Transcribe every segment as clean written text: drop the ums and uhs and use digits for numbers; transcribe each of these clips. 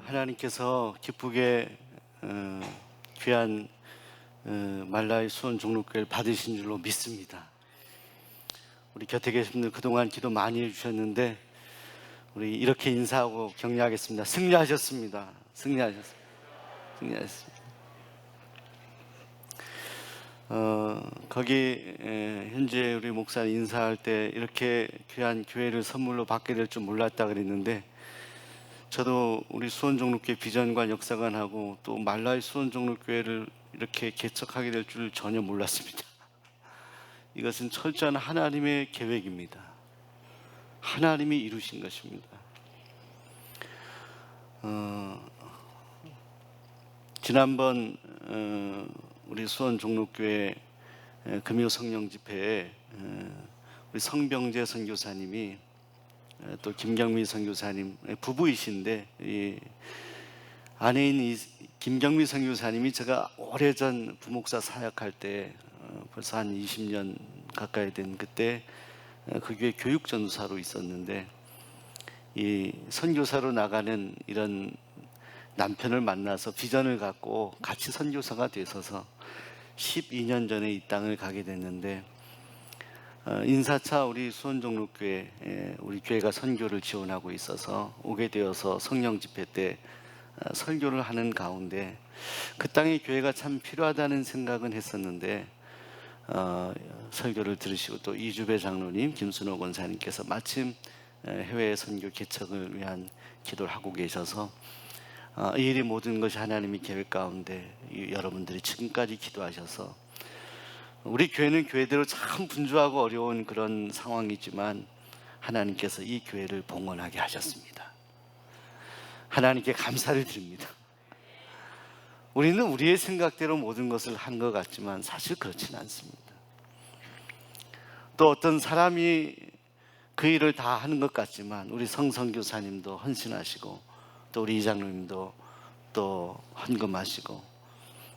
하나님께서 기쁘게 귀한 말라의 수원 종로교회를 받으신 줄로 믿습니다. 우리 곁에 계신 분들 그동안 기도 많이 해주셨는데 우리 이렇게 인사하고 격려하겠습니다. 승리하셨습니다. 승리하셨습니다. 승리하셨습니다. 거기 현재 우리 목사 인사할 때 이렇게 귀한 교회를 선물로 받게 될 줄 몰랐다 그랬는데, 저도 우리 수원종로교회 비전관 역사관하고 또 말라의 수원종로교회를 이렇게 개척하게 될 줄 전혀 몰랐습니다. 이것은 철저한 하나님의 계획입니다. 하나님이 이루신 것입니다. 지난번 우리 수원종로교회 금요 성령 집회에 우리 성병재 선교사님이 또 김경미 선교사님 부부이신데, 이 아내인 이 김경미 선교사님이 제가 오래전 부목사 사역할 때 벌써 한 20년 가까이 된 그때 그 교회 교육전도사로 있었는데, 이 선교사로 나가는 이런 남편을 만나서 비전을 갖고 같이 선교사가 되셔서 12년 전에 이 땅을 가게 됐는데, 인사차 우리 수원종로교회 우리 교회가 선교를 지원하고 있어서 오게 되어서 성령 집회 때 설교를 하는 가운데 그 땅에 교회가 참 필요하다는 생각은 했었는데, 설교를 들으시고 또 이주배 장로님, 김순호 권사님께서 마침 해외 선교 개척을 위한 기도를 하고 계셔서 이 일이 모든 것이 하나님의 계획 가운데 여러분들이 지금까지 기도하셔서 우리 교회는 교회대로 참 분주하고 어려운 그런 상황이지만 하나님께서 이 교회를 봉헌하게 하셨습니다. 하나님께 감사를 드립니다. 우리는 우리의 생각대로 모든 것을 한 것 같지만 사실 그렇지는 않습니다. 또 어떤 사람이 그 일을 다 하는 것 같지만 우리 성선교사님도 헌신하시고 또 우리 이장로님도 또 헌금하시고,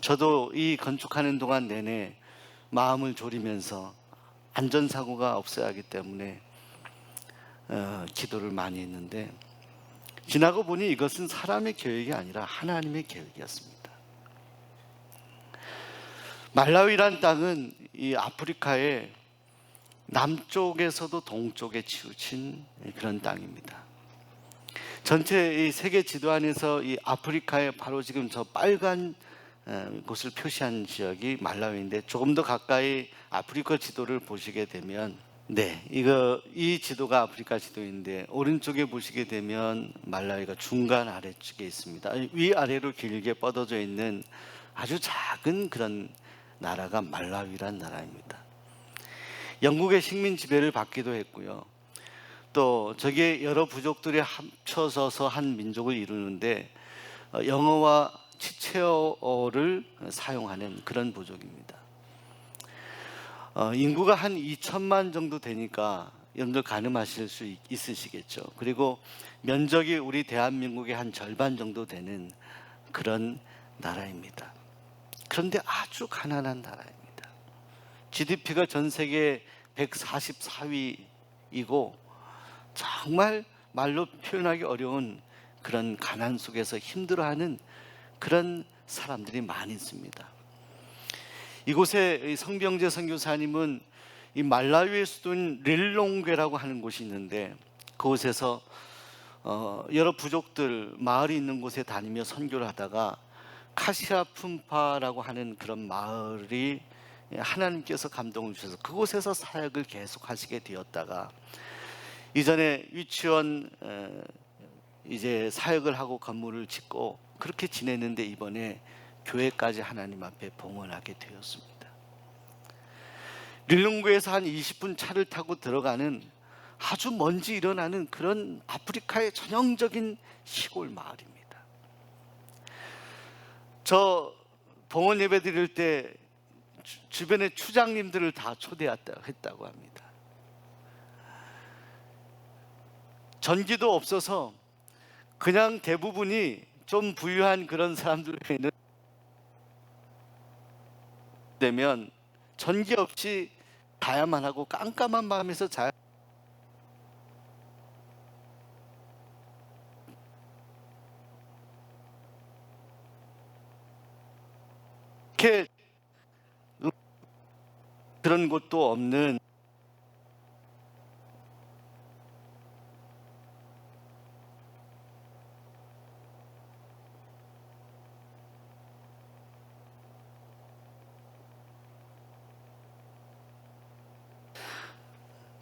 저도 이 건축하는 동안 내내 마음을 졸이면서 안전사고가 없어야 하기 때문에 기도를 많이 했는데, 지나고 보니 이것은 사람의 계획이 아니라 하나님의 계획이었습니다. 말라위란 땅은 이 아프리카의 남쪽에서도 동쪽에 치우친 그런 땅입니다. 전체 이 세계 지도 안에서 이 아프리카의 바로 지금 저 빨간 곳을 표시한 지역이 말라위인데, 조금 더 가까이 아프리카 지도를 보시게 되면 이 지도가 아프리카 지도인데 오른쪽에 보시게 되면 말라위가 중간 아래쪽에 있습니다. 위아래로 길게 뻗어져 있는 아주 작은 그런 나라가 말라위란 나라입니다. 영국의 식민 지배를 받기도 했고요. 또 저게 여러 부족들이 합쳐져서 한 민족을 이루는데 영어와 치체어를 사용하는 그런 부족입니다. 인구가 한 2천만 정도 되니까 여러분들 가늠하실 수 있으시겠죠. 그리고 면적이 우리 대한민국의 한 절반 정도 되는 그런 나라입니다. 그런데 아주 가난한 나라입니다. GDP가 전 세계 144위이고 정말 말로 표현하기 어려운 그런 가난 속에서 힘들어하는 그런 사람들이 많이 있습니다. 이곳에 성병재 선교사님은 이 말라위의 수도인 릴롱괴라고 하는 곳이 있는데, 그곳에서 여러 부족들 마을이 있는 곳에 다니며 선교를 하다가 카시아품파라고 하는 그런 마을이 하나님께서 감동을 주셔서 그곳에서 사역을 계속 하시게 되었다가, 이전에 유치원 이제 사역을 하고 건물을 짓고 그렇게 지냈는데 이번에 교회까지 하나님 앞에 봉헌하게 되었습니다. 릴롱구에서 한 20분 차를 타고 들어가는 아주 먼지 일어나는 그런 아프리카의 전형적인 시골 마을입니다. 저 봉헌 예배 드릴 때 주변의 추장님들을 다 초대했다고 합니다. 전기도 없어서 그냥 대부분이 좀 부유한 그런 사람들에게는 되면 전기 없이 가야만 하고 깜깜한 밤에서 자야 그런 곳도 없는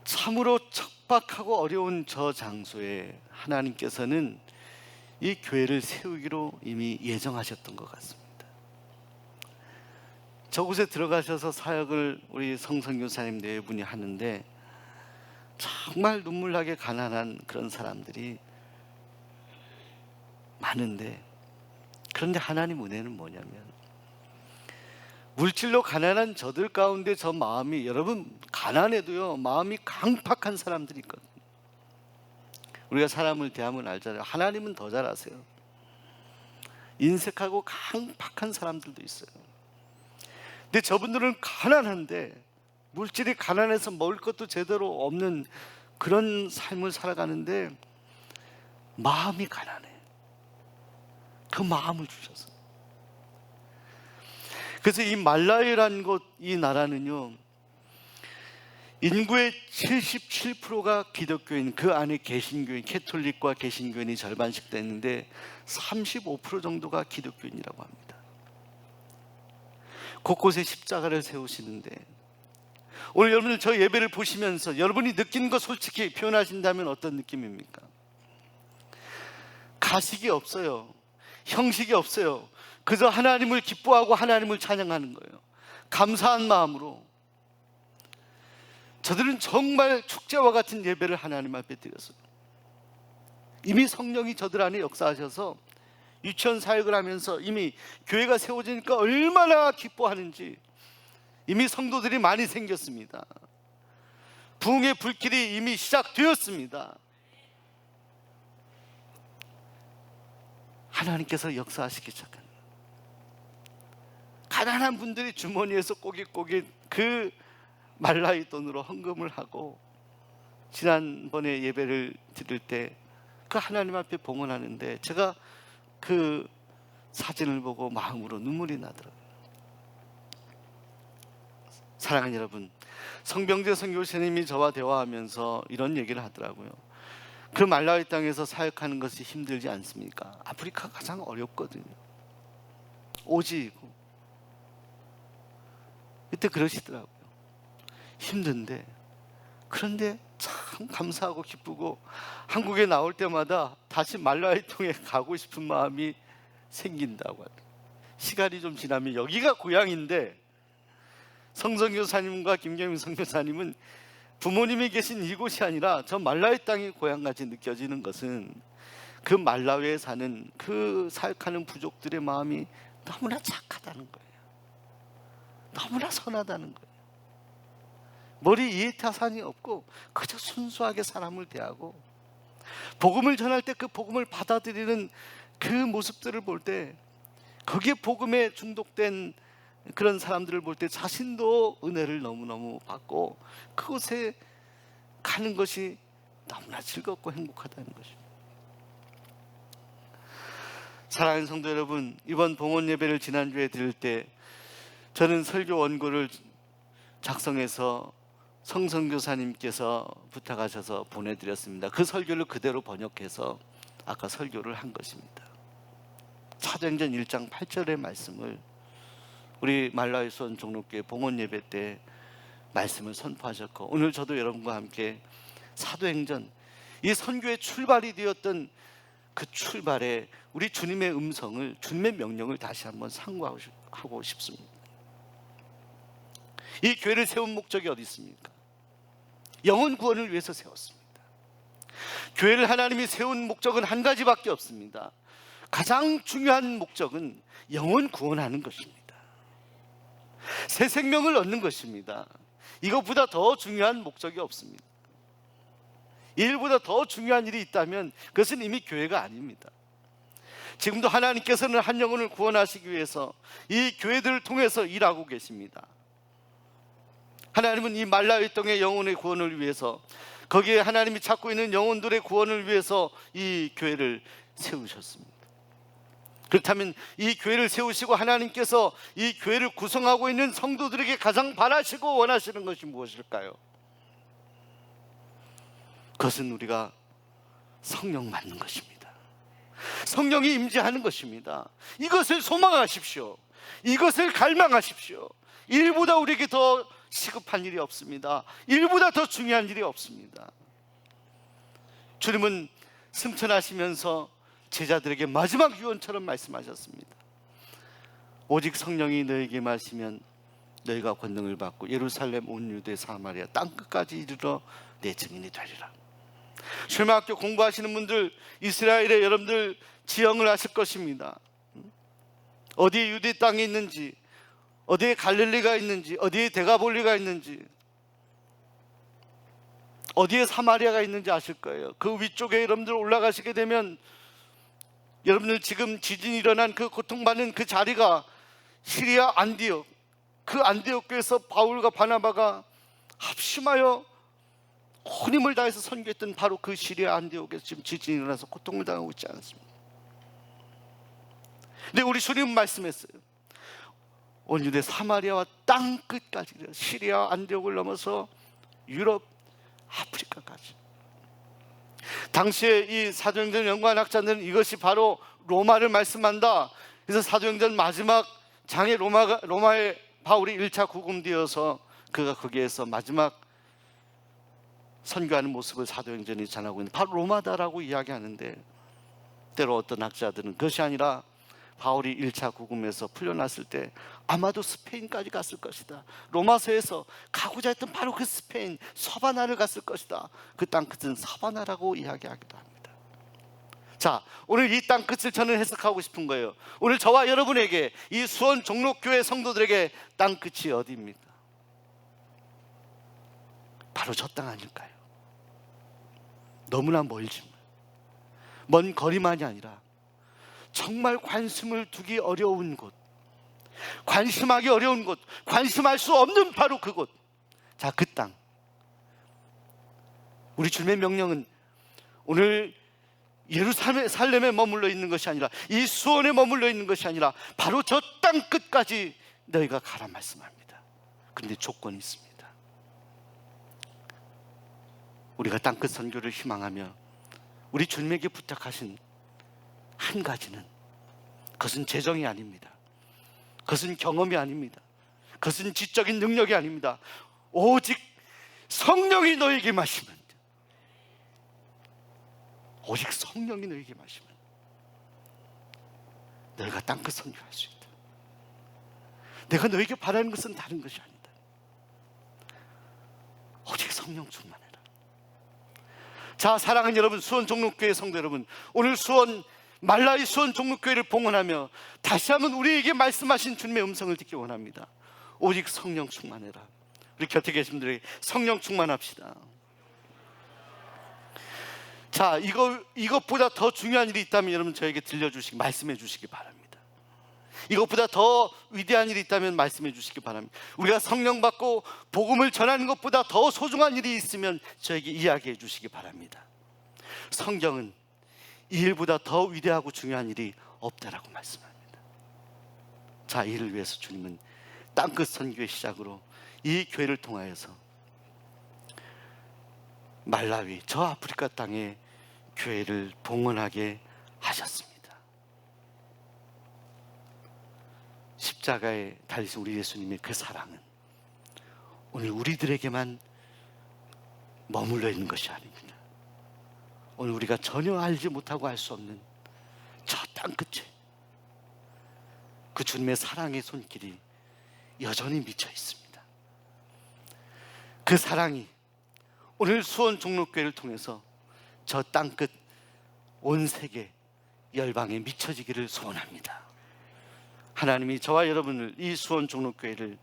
참으로 척박하고 어려운 저 장소에 하나님께서는 이 교회를 세우기로 이미 예정하셨던 것 같습니다. 저곳에 들어가셔서 사역을 우리 성선교사님 네 분이 하는데 정말 눈물나게 가난한 그런 사람들이 많은데, 그런데 하나님 은혜는 뭐냐면 물질로 가난한 저들 가운데 저 마음이, 여러분 가난해도요 마음이 강팍한 사람들이 있거든요. 우리가 사람을 대하면 알잖아요. 하나님은 더 잘 아세요. 인색하고 강팍한 사람들도 있어요. 근데 저분들은 가난한데, 물질이 가난해서 먹을 것도 제대로 없는 그런 삶을 살아가는데 마음이 가난해. 그 마음을 주셔서. 그래서 이 말라위라는 곳, 이 나라는요 인구의 77%가 기독교인, 그 안에 개신교인, 캐톨릭과 개신교인이 절반씩 되는데 35% 정도가 기독교인이라고 합니다. 곳곳에 십자가를 세우시는데, 오늘 여러분들 저 예배를 보시면서 여러분이 느낀 거 솔직히 표현하신다면 어떤 느낌입니까? 가식이 없어요. 형식이 없어요. 그저 하나님을 기뻐하고 하나님을 찬양하는 거예요. 감사한 마음으로. 저들은 정말 축제와 같은 예배를 하나님 앞에 드렸어요. 이미 성령이 저들 안에 역사하셔서 유치원 사역을 하면서 이미 교회가 세워지니까 얼마나 기뻐하는지 이미 성도들이 많이 생겼습니다. 부흥의 불길이 이미 시작되었습니다. 하나님께서 역사하시기 시작합니다. 가난한 분들이 주머니에서 꼬깃꼬깃 그 말라이 돈으로 헌금을 하고, 지난번에 예배를 드릴 때 그 하나님 앞에 봉헌하는데 제가 그 사진을 보고 마음으로 눈물이 나더라고요. 사랑하는 여러분, 성병재 선교사님이 저와 대화하면서 이런 얘기를 하더라고요. 그 말라위 땅에서 사역하는 것이 힘들지 않습니까? 아프리카가 가장 어렵거든요. 오지이고. 그때 그러시더라고요. 힘든데, 그런데 참 감사하고 기쁘고 한국에 나올 때마다 다시 말라위 통에 가고 싶은 마음이 생긴다고 하더라고요. 시간이 좀 지나면 여기가 고향인데, 성선교사님과 김경민 선교사님은 부모님이 계신 이곳이 아니라 저 말라위 땅이 고향같이 느껴지는 것은 그 말라위에 사는 그 사역하는 부족들의 마음이 너무나 착하다는 거예요. 너무나 선하다는 거예요. 머리 이해타산이 없고 그저 순수하게 사람을 대하고, 복음을 전할 때 그 복음을 받아들이는 그 모습들을 볼 때, 거기에 복음에 중독된 그런 사람들을 볼 때 자신도 은혜를 너무너무 받고 그곳에 가는 것이 너무나 즐겁고 행복하다는 것입니다. 사랑하는 성도 여러분, 이번 봉헌 예배를 지난주에 드릴 때 저는 설교 원고를 작성해서 성선교사님께서 부탁하셔서 보내드렸습니다. 그 설교를 그대로 번역해서 아까 설교를 한 것입니다. 사도행전 1장 8절의 말씀을 우리 말라위 수원 종로교회 봉헌 예배 때 말씀을 선포하셨고, 오늘 저도 여러분과 함께 사도행전, 이 선교의 출발이 되었던 그 출발에 우리 주님의 음성을, 주님의 명령을 다시 한번 상고하고 싶습니다. 이 교회를 세운 목적이 어디 있습니까? 영혼 구원을 위해서 세웠습니다. 교회를 하나님이 세운 목적은 한 가지밖에 없습니다. 가장 중요한 목적은 영혼 구원하는 것입니다. 새 생명을 얻는 것입니다. 이것보다 더 중요한 목적이 없습니다. 이 일보다 더 중요한 일이 있다면 그것은 이미 교회가 아닙니다. 지금도 하나님께서는 한 영혼을 구원하시기 위해서 이 교회들을 통해서 일하고 계십니다. 하나님은 이 말라위 땅의 영혼의 구원을 위해서, 거기에 하나님이 찾고 있는 영혼들의 구원을 위해서 이 교회를 세우셨습니다. 그렇다면 이 교회를 세우시고 하나님께서 이 교회를 구성하고 있는 성도들에게 가장 바라시고 원하시는 것이 무엇일까요? 그것은 우리가 성령 받는 것입니다. 성령이 임재하는 것입니다. 이것을 소망하십시오. 이것을 갈망하십시오. 일보다 우리에게 더 시급한 일이 없습니다. 일보다 더 중요한 일이 없습니다. 주님은 승천하시면서 제자들에게 마지막 유언처럼 말씀하셨습니다. 오직 성령이 너에게 마시면 너희가 권능을 받고 예루살렘 온 유대 사마리아 땅끝까지 이르러 내 증인이 되리라. 출애굽학교 공부하시는 분들, 이스라엘의 여러분들 지형을 아실 것입니다. 어디에 유대 땅이 있는지, 어디에 갈릴리가 있는지, 어디에 데가볼리가 있는지, 어디에 사마리아가 있는지 아실 거예요. 그 위쪽에 여러분들 올라가시게 되면 여러분들 지금 지진이 일어난 그 고통받는 그 자리가 시리아 안디옥, 그 안디옥 교회에서 바울과 바나바가 합심하여 온 힘을 다해서 선교했던 바로 그 시리아 안디옥에서 지금 지진이 일어나서 고통을 당하고 있지 않습니까? 근데 우리 주님은 말씀했어요. 온 유대 사마리아와 땅 끝까지, 시리아 안디옥을 넘어서 유럽, 아프리카까지. 당시에 이 사도행전 연구학자들은 이것이 바로 로마를 말씀한다. 그래서 사도행전 마지막 장에 로마에 바울이 1차 구금되어서 그가 거기에서 마지막 선교하는 모습을 사도행전이 전하고 있는 바로 로마다라고 이야기하는데, 때로 어떤 학자들은 그것이 아니라 바울이 1차 구금에서 풀려났을 때 아마도 스페인까지 갔을 것이다. 로마서에서 가고자 했던 바로 그 스페인 서바나를 갔을 것이다. 그 땅끝은 서바나라고 이야기하기도 합니다. 자, 오늘 이 땅끝을 저는 해석하고 싶은 거예요. 오늘 저와 여러분에게, 이 수원 종록교회 성도들에게 땅끝이 어디입니까? 바로 저 땅 아닐까요? 너무나 멀지만, 먼 거리만이 아니라 정말 관심을 두기 어려운 곳, 관심하기 어려운 곳, 관심할 수 없는 바로 그곳. 자, 그 땅. 우리 주님의 명령은 오늘 예루살렘에 머물러 있는 것이 아니라, 이 수원에 머물러 있는 것이 아니라 바로 저 땅 끝까지 너희가 가라 말씀합니다. 그런데 조건이 있습니다. 우리가 땅끝 선교를 희망하며 우리 주님에게 부탁하신 한 가지는, 그것은 재정이 아닙니다. 그것은 경험이 아닙니다. 그것은 지적인 능력이 아닙니다. 오직 성령이 너에게 마시면, 오직 성령이 너에게 마시면 너희가 땅끝 선교할 수 있다. 내가 너에게 바라는 것은 다른 것이 아니다. 오직 성령 충만해라. 자, 사랑하는 여러분, 수원 종록교회 성도 여러분, 오늘 수원 말라이 수원 종록교회를 봉헌하며 다시 한번 우리에게 말씀하신 주님의 음성을 듣기 원합니다. 오직 성령 충만해라. 우리 곁에 계신 분들에게 성령 충만합시다. 자, 이것보다 더 중요한 일이 있다면 여러분 저에게 말씀해 주시기 바랍니다. 이것보다 더 위대한 일이 있다면 말씀해 주시기 바랍니다. 우리가 성령 받고 복음을 전하는 것보다 더 소중한 일이 있으면 저에게 이야기해 주시기 바랍니다. 성경은 이 일보다 더 위대하고 중요한 일이 없다라고 말씀합니다. 자, 이를 위해서 주님은 땅끝 선교의 시작으로 이 교회를 통하여서 말라위, 저 아프리카 땅에 교회를 봉헌하게 하셨습니다. 십자가에 달리신 우리 예수님의 그 사랑은 오늘 우리들에게만 머물러 있는 것이 아닙니다. 오늘 우리가 전혀 알지 못하고 알 수 없는 저 땅끝에 그 주님의 사랑의 손길이 여전히 미쳐 있습니다. 그 사랑이 오늘 수원 종록교회를 통해서 저 땅끝 온 세계 열방에 미쳐지기를 소원합니다. 하나님이 저와 여러분을, 이 수원 종록교회를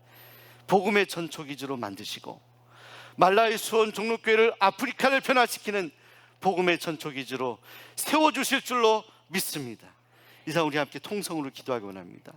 복음의 전초기지로 만드시고 말라이 수원 종록교회를 아프리카를 변화시키는 복음의 전초기지로 세워주실 줄로 믿습니다. 이상 우리 함께 통성으로 기도하기 원합니다.